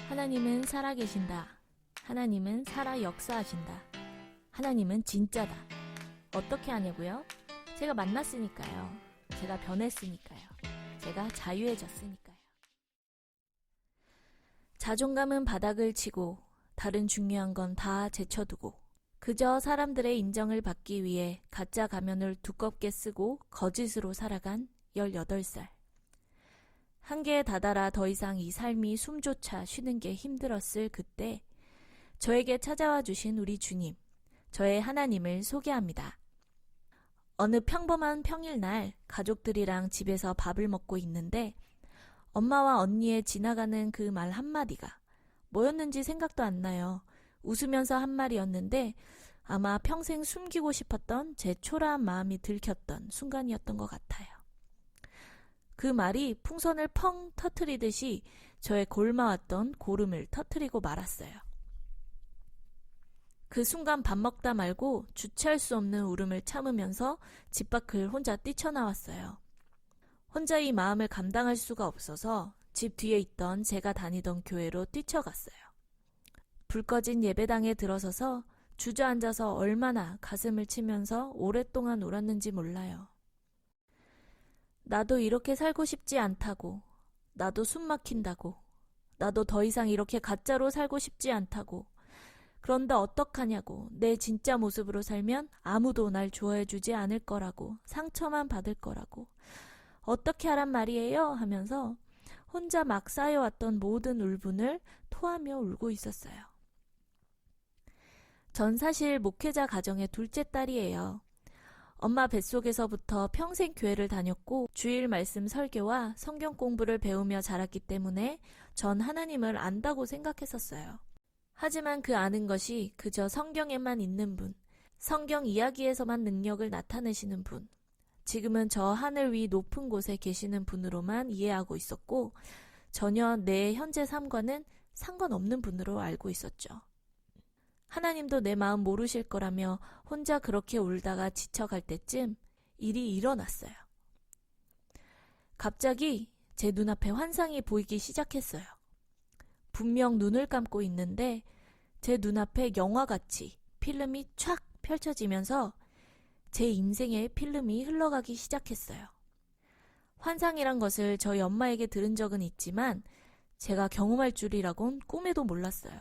하나님은 살아계신다. 하나님은 살아 역사하신다. 하나님은 진짜다. 어떻게 하냐고요? 제가 만났으니까요. 제가 변했으니까요. 제가 자유해졌으니까요. 자존감은 바닥을 치고 다른 중요한 건 다 제쳐두고 그저 사람들의 인정을 받기 위해 가짜 가면을 두껍게 쓰고 거짓으로 살아간 18살. 한계에 다다라 더 이상 이 삶이 숨조차 쉬는 게 힘들었을 그때 저에게 찾아와 주신 우리 주님, 저의 하나님을 소개합니다. 어느 평범한 평일날 가족들이랑 집에서 밥을 먹고 있는데 엄마와 언니의 지나가는 그 말 한마디가 뭐였는지 생각도 안 나요. 웃으면서 한 말이었는데 아마 평생 숨기고 싶었던 제 초라한 마음이 들켰던 순간이었던 것 같아요. 그 말이 풍선을 펑 터트리듯이 저의 골마왔던 고름을 터트리고 말았어요. 그 순간 밥 먹다 말고 주체할 수 없는 울음을 참으면서 집 밖을 혼자 뛰쳐나왔어요. 혼자 이 마음을 감당할 수가 없어서 집 뒤에 있던 제가 다니던 교회로 뛰쳐갔어요. 불 꺼진 예배당에 들어서서 주저앉아서 얼마나 가슴을 치면서 오랫동안 울었는지 몰라요. 나도 이렇게 살고 싶지 않다고, 나도 숨 막힌다고, 나도 더 이상 이렇게 가짜로 살고 싶지 않다고, 그런데 어떡하냐고, 내 진짜 모습으로 살면 아무도 날 좋아해주지 않을 거라고, 상처만 받을 거라고, 어떻게 하란 말이에요? 하면서 혼자 막 쌓여왔던 모든 울분을 토하며 울고 있었어요. 전 사실 목회자 가정의 둘째 딸이에요. 엄마 뱃속에서부터 평생 교회를 다녔고 주일 말씀 설교와 성경 공부를 배우며 자랐기 때문에 전 하나님을 안다고 생각했었어요. 하지만 그 아는 것이 그저 성경에만 있는 분, 성경 이야기에서만 능력을 나타내시는 분, 지금은 저 하늘 위 높은 곳에 계시는 분으로만 이해하고 있었고 전혀 내 현재 삶과는 상관없는 분으로 알고 있었죠. 하나님도 내 마음 모르실 거라며 혼자 그렇게 울다가 지쳐갈 때쯤 일이 일어났어요. 갑자기 제 눈앞에 환상이 보이기 시작했어요. 분명 눈을 감고 있는데 제 눈앞에 영화같이 필름이 촥 펼쳐지면서 제 인생의 필름이 흘러가기 시작했어요. 환상이란 것을 저희 엄마에게 들은 적은 있지만 제가 경험할 줄이라곤 꿈에도 몰랐어요.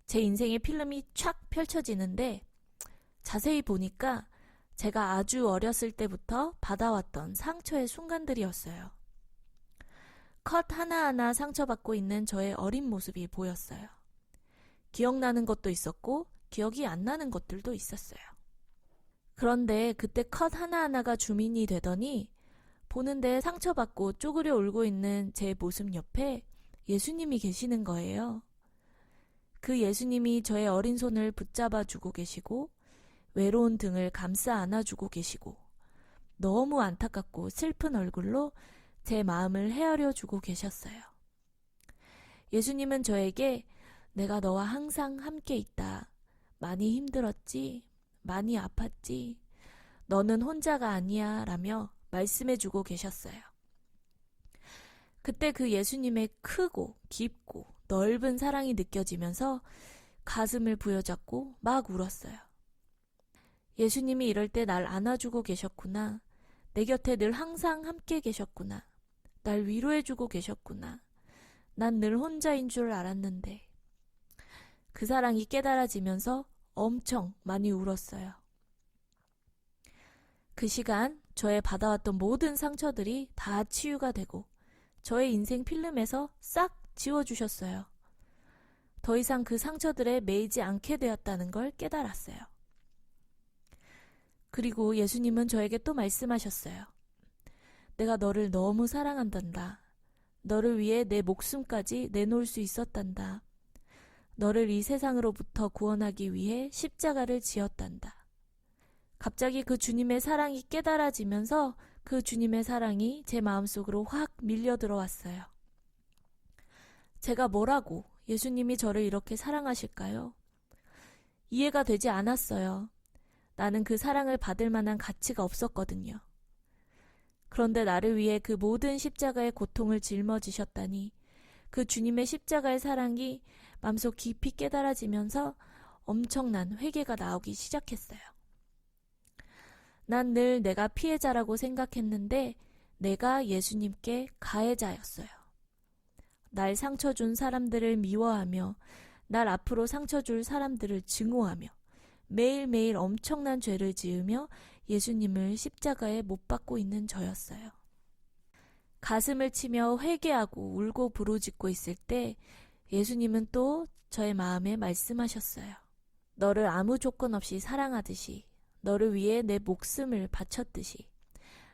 제 인생의 필름이 촥 펼쳐지는데 자세히 보니까 제가 아주 어렸을 때부터 받아왔던 상처의 순간들이었어요. 컷 하나하나 상처받고 있는 저의 어린 모습이 보였어요. 기억나는 것도 있었고 기억이 안 나는 것들도 있었어요. 그런데 그때 컷 하나하나가 주민이 되더니 보는데 상처받고 쪼그려 울고 있는 제 모습 옆에 예수님이 계시는 거예요. 그 예수님이 저의 어린 손을 붙잡아 주고 계시고 외로운 등을 감싸 안아주고 계시고 너무 안타깝고 슬픈 얼굴로 제 마음을 헤아려 주고 계셨어요. 예수님은 저에게 내가 너와 항상 함께 있다. 많이 힘들었지? 많이 아팠지? 너는 혼자가 아니야 라며 말씀해 주고 계셨어요. 그때 그 예수님의 크고 깊고 넓은 사랑이 느껴지면서 가슴을 부여잡고 막 울었어요. 예수님이 이럴 때 날 안아주고 계셨구나. 내 곁에 늘 항상 함께 계셨구나. 날 위로해주고 계셨구나. 난 늘 혼자인 줄 알았는데. 그 사랑이 깨달아지면서 엄청 많이 울었어요. 그 시간 저의 받아왔던 모든 상처들이 다 치유가 되고 저의 인생 필름에서 싹 지워주셨어요. 더 이상 그 상처들에 매이지 않게 되었다는 걸 깨달았어요. 그리고 예수님은 저에게 또 말씀하셨어요. 내가 너를 너무 사랑한단다. 너를 위해 내 목숨까지 내놓을 수 있었단다. 너를 이 세상으로부터 구원하기 위해 십자가를 지었단다. 갑자기 그 주님의 사랑이 깨달아지면서 그 주님의 사랑이 제 마음속으로 확 밀려 들어왔어요. 제가 뭐라고 예수님이 저를 이렇게 사랑하실까요? 이해가 되지 않았어요. 나는 그 사랑을 받을 만한 가치가 없었거든요. 그런데 나를 위해 그 모든 십자가의 고통을 짊어지셨다니 그 주님의 십자가의 사랑이 마음속 깊이 깨달아지면서 엄청난 회개가 나오기 시작했어요. 난 늘 내가 피해자라고 생각했는데 내가 예수님께 가해자였어요. 날 상처 준 사람들을 미워하며 날 앞으로 상처 줄 사람들을 증오하며 매일매일 엄청난 죄를 지으며 예수님을 십자가에 못 박고 있는 저였어요. 가슴을 치며 회개하고 울고 부르짖고 있을 때 예수님은 또 저의 마음에 말씀하셨어요. 너를 아무 조건 없이 사랑하듯이, 너를 위해 내 목숨을 바쳤듯이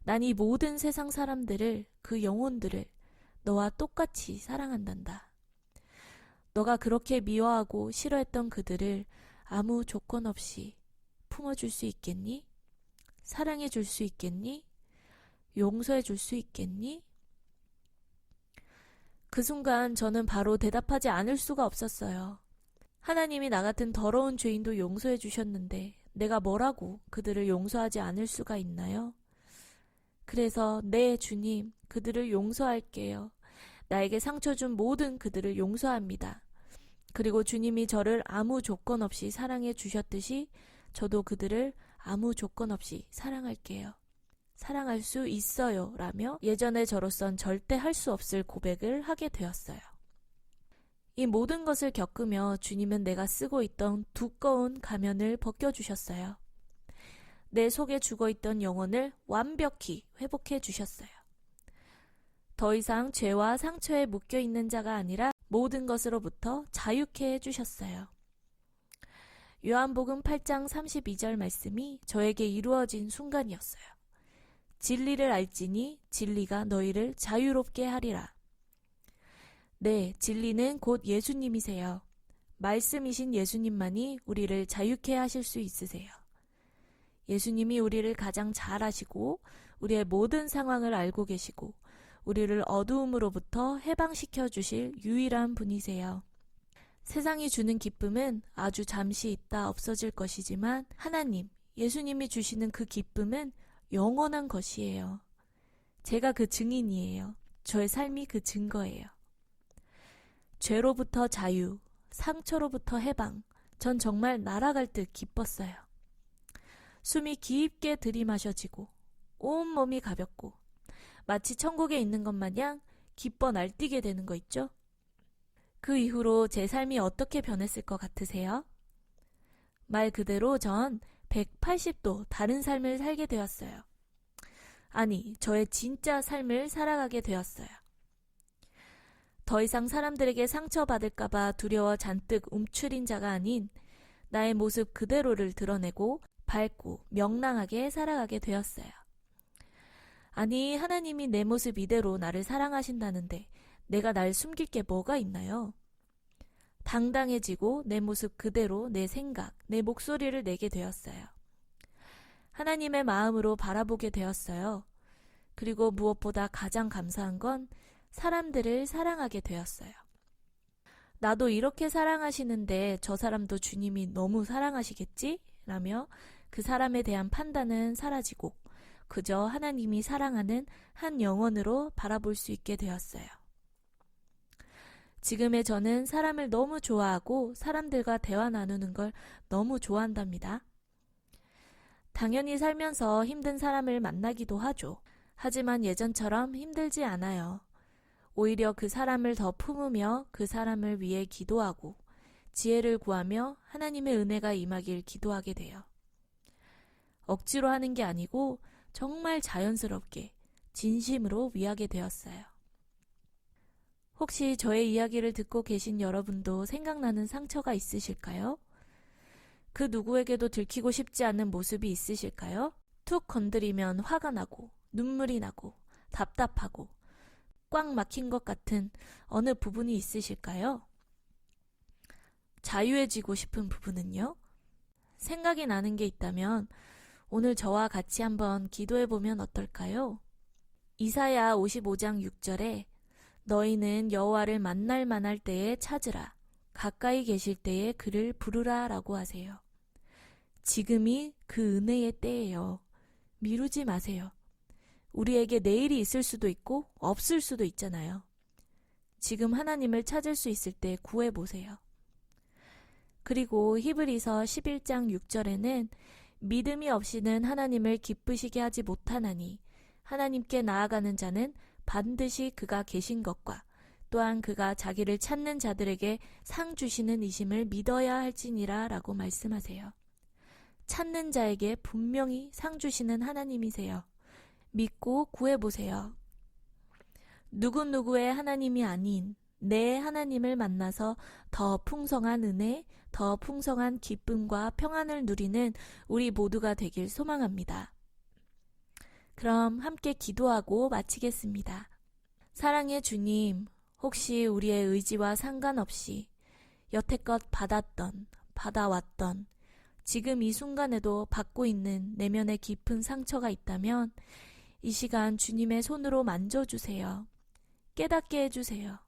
난 이 모든 세상 사람들을, 그 영혼들을 너와 똑같이 사랑한단다. 너가 그렇게 미워하고 싫어했던 그들을 아무 조건 없이 품어줄 수 있겠니? 사랑해줄 수 있겠니? 용서해줄 수 있겠니? 그 순간 저는 바로 대답하지 않을 수가 없었어요. 하나님이 나 같은 더러운 죄인도 용서해 주셨는데 내가 뭐라고 그들을 용서하지 않을 수가 있나요? 그래서 네 주님, 그들을 용서할게요. 나에게 상처 준 모든 그들을 용서합니다. 그리고 주님이 저를 아무 조건 없이 사랑해 주셨듯이 저도 그들을 아무 조건 없이 사랑할게요. 사랑할 수 있어요 라며 예전의 저로선 절대 할 수 없을 고백을 하게 되었어요. 이 모든 것을 겪으며 주님은 내가 쓰고 있던 두꺼운 가면을 벗겨주셨어요. 내 속에 죽어있던 영혼을 완벽히 회복해 주셨어요. 더 이상 죄와 상처에 묶여있는 자가 아니라 모든 것으로부터 자유케 해주셨어요. 요한복음 8장 32절 말씀이 저에게 이루어진 순간이었어요. 진리를 알지니 진리가 너희를 자유롭게 하리라. 네, 진리는 곧 예수님이세요. 말씀이신 예수님만이 우리를 자유케 하실 수 있으세요. 예수님이 우리를 가장 잘 아시고 우리의 모든 상황을 알고 계시고 우리를 어두움으로부터 해방시켜 주실 유일한 분이세요. 세상이 주는 기쁨은 아주 잠시 있다 없어질 것이지만 하나님, 예수님이 주시는 그 기쁨은 영원한 것이에요. 제가 그 증인이에요. 저의 삶이 그 증거예요. 죄로부터 자유, 상처로부터 해방, 전 정말 날아갈 듯 기뻤어요. 숨이 깊게 들이마셔지고 온몸이 가볍고 마치 천국에 있는 것 마냥 기뻐 날뛰게 되는 거 있죠? 그 이후로 제 삶이 어떻게 변했을 것 같으세요? 말 그대로 전 180도 다른 삶을 살게 되었어요. 아니, 저의 진짜 삶을 살아가게 되었어요. 더 이상 사람들에게 상처받을까봐 두려워 잔뜩 움츠린 자가 아닌 나의 모습 그대로를 드러내고 밝고 명랑하게 살아가게 되었어요. 아니, 하나님이 내 모습 이대로 나를 사랑하신다는데 내가 날 숨길 게 뭐가 있나요? 당당해지고 내 모습 그대로 내 생각, 내 목소리를 내게 되었어요. 하나님의 마음으로 바라보게 되었어요. 그리고 무엇보다 가장 감사한 건 사람들을 사랑하게 되었어요. 나도 이렇게 사랑하시는데 저 사람도 주님이 너무 사랑하시겠지? 라며 그 사람에 대한 판단은 사라지고 그저 하나님이 사랑하는 한 영혼으로 바라볼 수 있게 되었어요. 지금의 저는 사람을 너무 좋아하고 사람들과 대화 나누는 걸 너무 좋아한답니다. 당연히 살면서 힘든 사람을 만나기도 하죠. 하지만 예전처럼 힘들지 않아요. 오히려 그 사람을 더 품으며 그 사람을 위해 기도하고 지혜를 구하며 하나님의 은혜가 임하길 기도하게 돼요. 억지로 하는 게 아니고 정말 자연스럽게 진심으로 위하게 되었어요. 혹시 저의 이야기를 듣고 계신 여러분도 생각나는 상처가 있으실까요? 그 누구에게도 들키고 싶지 않은 모습이 있으실까요? 툭 건드리면 화가 나고 눈물이 나고 답답하고 꽉 막힌 것 같은 어느 부분이 있으실까요? 자유해지고 싶은 부분은요? 생각이 나는 게 있다면 오늘 저와 같이 한번 기도해보면 어떨까요? 이사야 55장 6절에 너희는 여호와를 만날 만할 때에 찾으라. 가까이 계실 때에 그를 부르라 라고 하세요. 지금이 그 은혜의 때예요. 미루지 마세요. 우리에게 내일이 있을 수도 있고 없을 수도 있잖아요. 지금 하나님을 찾을 수 있을 때 구해보세요. 그리고 히브리서 11장 6절에는 믿음이 없이는 하나님을 기쁘시게 하지 못하나니 하나님께 나아가는 자는 반드시 그가 계신 것과 또한 그가 자기를 찾는 자들에게 상 주시는 이심을 믿어야 할지니라 라고 말씀하세요. 찾는 자에게 분명히 상 주시는 하나님이세요. 믿고 구해보세요. 누구누구의 하나님이 아닌 내 하나님을 만나서 더 풍성한 은혜, 더 풍성한 기쁨과 평안을 누리는 우리 모두가 되길 소망합니다. 그럼 함께 기도하고 마치겠습니다. 사랑의 주님, 혹시 우리의 의지와 상관없이 여태껏 받았던, 받아왔던, 지금 이 순간에도 받고 있는 내면의 깊은 상처가 있다면 이 시간 주님의 손으로 만져주세요. 깨닫게 해주세요.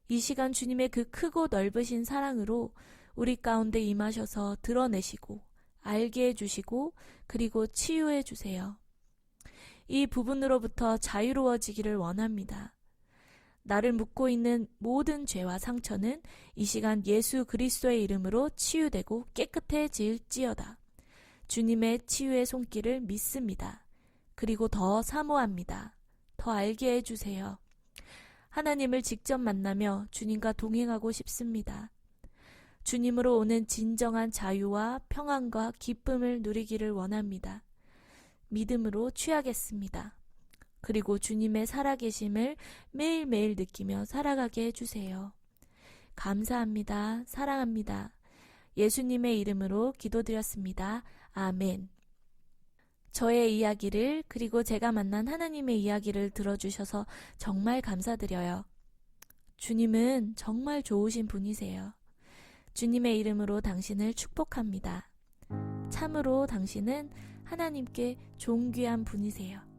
이 시간 주님의 그 크고 넓으신 사랑으로 우리 가운데 임하셔서 드러내시고 알게 해주시고 그리고 치유해 주세요. 이 부분으로부터 자유로워지기를 원합니다. 나를 묶고 있는 모든 죄와 상처는 이 시간 예수 그리스도의 이름으로 치유되고 깨끗해질지어다. 주님의 치유의 손길을 믿습니다. 그리고 더 사모합니다. 더 알게 해주세요. 하나님을 직접 만나며 주님과 동행하고 싶습니다. 주님으로 오는 진정한 자유와 평안과 기쁨을 누리기를 원합니다. 믿음으로 취하겠습니다. 그리고 주님의 살아계심을 매일매일 느끼며 살아가게 해주세요. 감사합니다. 사랑합니다. 예수님의 이름으로 기도드렸습니다. 아멘. 저의 이야기를 그리고 제가 만난 하나님의 이야기를 들어주셔서 정말 감사드려요. 주님은 정말 좋으신 분이세요. 주님의 이름으로 당신을 축복합니다. 참으로 당신은 하나님께 존귀한 분이세요.